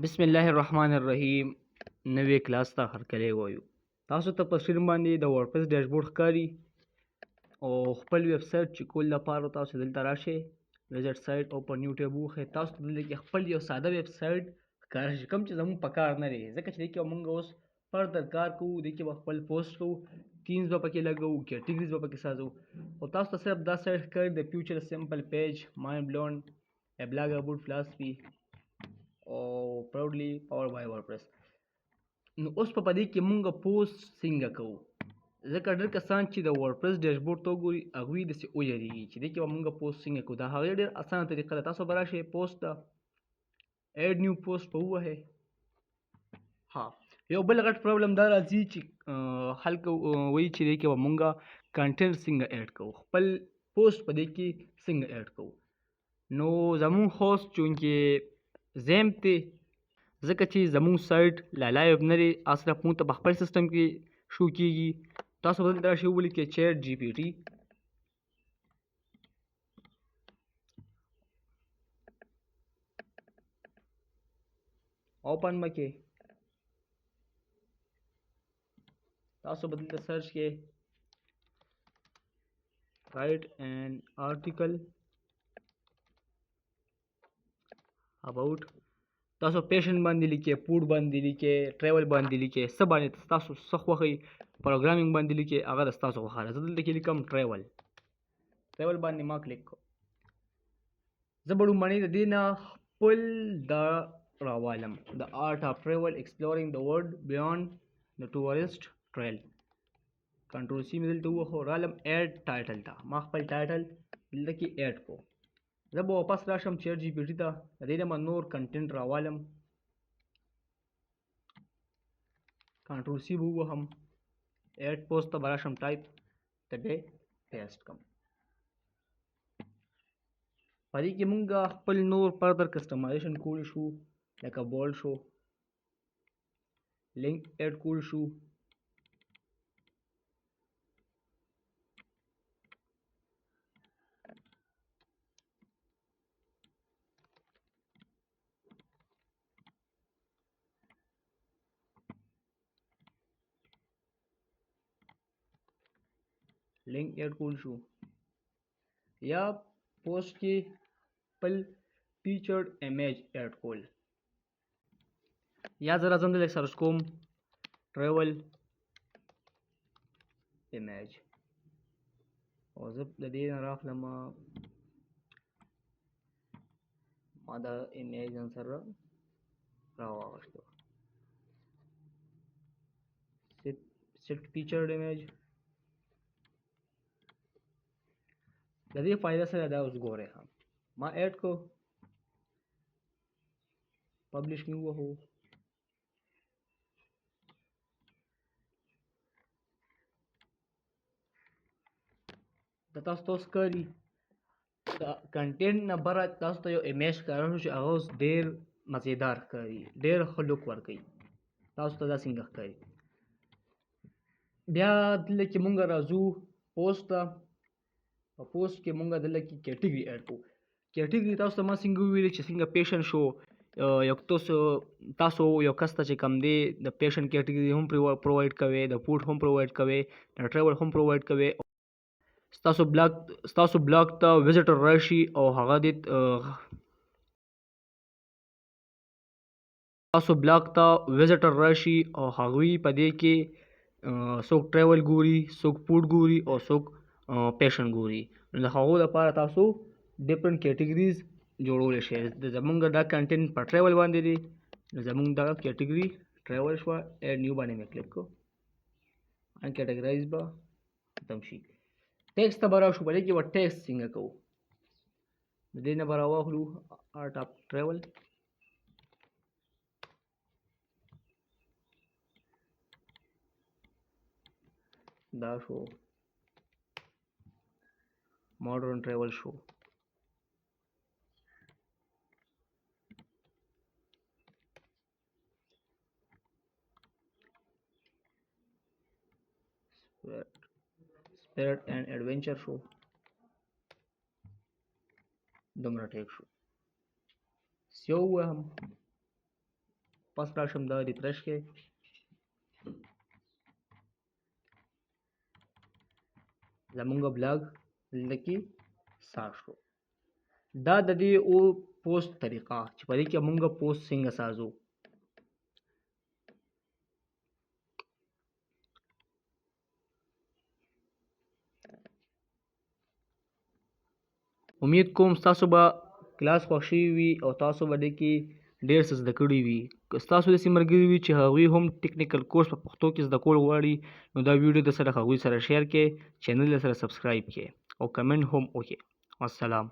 بسم الله الرحمن الرحیم. نوې کلاس ته هرکلی وایو. تاسو ته په سکرین باندې د ورډپریس ډیشبورډ ښکاري او خپل ویب سایټ چې کول لپاره تاسو دلته راشئ، ویزټ سایټ او په نیو ټیب ووهئ. تاسو ته دلته کې خپل یو ساده ویب سایټ ښکاره شي، کوم چې زموږ په کار نه دی، ځکه چې دې کې به موږ اوس فردر کار کوو. دې کې به خپل پوسټ کوو، تیمز به پکې لګوو، کیټګریز به پکې سازو. او تاسو ته صرف دا سایټ ښکاري د فیوچر سمپل پیج مایند بلونډ ا بلاګ اباوټ فلاسفي او پراودلی پاور بای ورډپریس. نو اوس په دې کې مونږ پوسټ څنګه کوو، ځکه ډېر کسان چې د ورډپریس ډیشبورډ ته وګوري هغوی داسې ویریږي چې دې کې به مونږ پوسټ څنګه کوو. دا هغې ډېر اسانه طریقه ده. تاسو به راشئ پوسټ ته، ایډ نیو پوسټ به ووهئ. ها، یو بل غټ پرابلم دا راځي چې خلک وایي چې دې کې به مونږ کنټینټ څنګه ایډ کوو، خپل پوسټ په دې کې څنګه ایډ کوو. نو زمونږ هوسټ چونکې زیم دی، ځکه چې زموږ سایټ لا لایو نه دی، صرف موږ ته په خپل سیسټم کې شو کېږي. تاسو به دلته راشئ ولیکئ چیټ جی پی ټي اوپن به کړئ. تاسو به دلته سرچ کړئ رائټ این آرټیکل اباوټ. تاسو پیشن باندې لیکئ، فوډ باندې لیکئ، ټریول باندې لیکئ، څه باندې تاسو څه خوښوئ. پروګرامینګ باندې لیکئ، هغه د ستاسو خوښه ده. زه دلته کې لیکم ټریول باندې ما کلیک کړو. زه به لومړنۍ د دې نه خپل دا راوالم، د آرټ آف ټریول ایکسپلورینګ د ورلډ بیانډ د ټورسټ ټریل. کنټرول سی مې دلته ووهو، رالم ایډ ټایټل ته. ما خپل ټایټل دلته کې ایډ کړو. زه به واپس راشم چیټ جی پی ټي ته، د دې نه به نور کنټینټ راوالم. کنټرول سی به ووهم، ایډ پوسټ ته به راشم، ټایپ ته به پیسټ کړم. په دې کې مونږ خپل نور فردر کسټمایزیشن کولی شو، لکه بولډ شو، لینک ایډ کولی شو. لینک ایډ کول شو، یا پوسټ کې خپل فیچرډ امیج ایډ کول. یا زه راځم دلته سرچ کوم ټریول امیج، او زه د دې نه راخلم، ما دا امیج ځان سره راواغشتو. سیټ فیچرډ امیج. د دې فایده سره دا اوس ګورئ، ما ایډ کو، پبلش مې ووهو. د تاسو ته اوس ښکاري د کنټینټ نه بره تاسو ته یو امیج ښکاره شو چې هغه اوس ډېر مزېدار ښکاري، ډېر ښه لوک ورکوي. تاسو ته دا څنګه ښکاري. بیا دلته کې مونږ راځو پوسټ ته. په پوسټ کې مونږ دلته کې کیټګري ایډ کوو. کیټګري تاسو ته ما څنګه وویلې چې څنګه پیشن شو، یو تاسو یو کس ته چې کم دی د پیشن کیټګري هم پرووایډ کوئ، د فوډ هم پرووایډ کوئ، د ټریول هم پرووایډ کوئ. ستاسو بلاګ ته وزټر راشي او هغه دې تاسو بلاګ ته وزټر راشي او هغوی په دې کې څوک ټریول ګوري، څوک فوډ ګوري او څوک پیشن ګوري. نو د هغو لپاره تاسو ډفرنٹ کیټګریز جوړولی شئ. زمونږ دا کنټینټ په ټریول باندې دی، نو زمونږ دا کیټګري ټریول شوه. ایډ نیو باندې مې کلیک کړو، ان کیټګرایز به ختم شي. ټیکسټ ته به راشو، په دې کې به ټیکسټ څنګه کوو. د دې نه به راواخلو آرټ آف ټریول، دا شو ماډرن ټریول شو. Spirit and adventure show دومره ټیک شو. سیو هم واپس راشم دا ریفریش کې زمونږ بلاګ دلته کې ساز شو دا د دې او پوسټ طریقه چې په دې کې مونږ پوسټ څنګه سازو امید کوم تاسو به کلاس خوښ شوی وي او تاسو به دې کې ډېر څه زده کړي وي که ستاسو داسې ملګري وي چې هغوی هم ټیکنیکل کورس په پښتو کې زده کول غواړي نو دا ویډیو د سره هغوی سره شیر کړئ چینل یې سره سبسکرایب کړئ او کمنټ هم وکړئ والسلام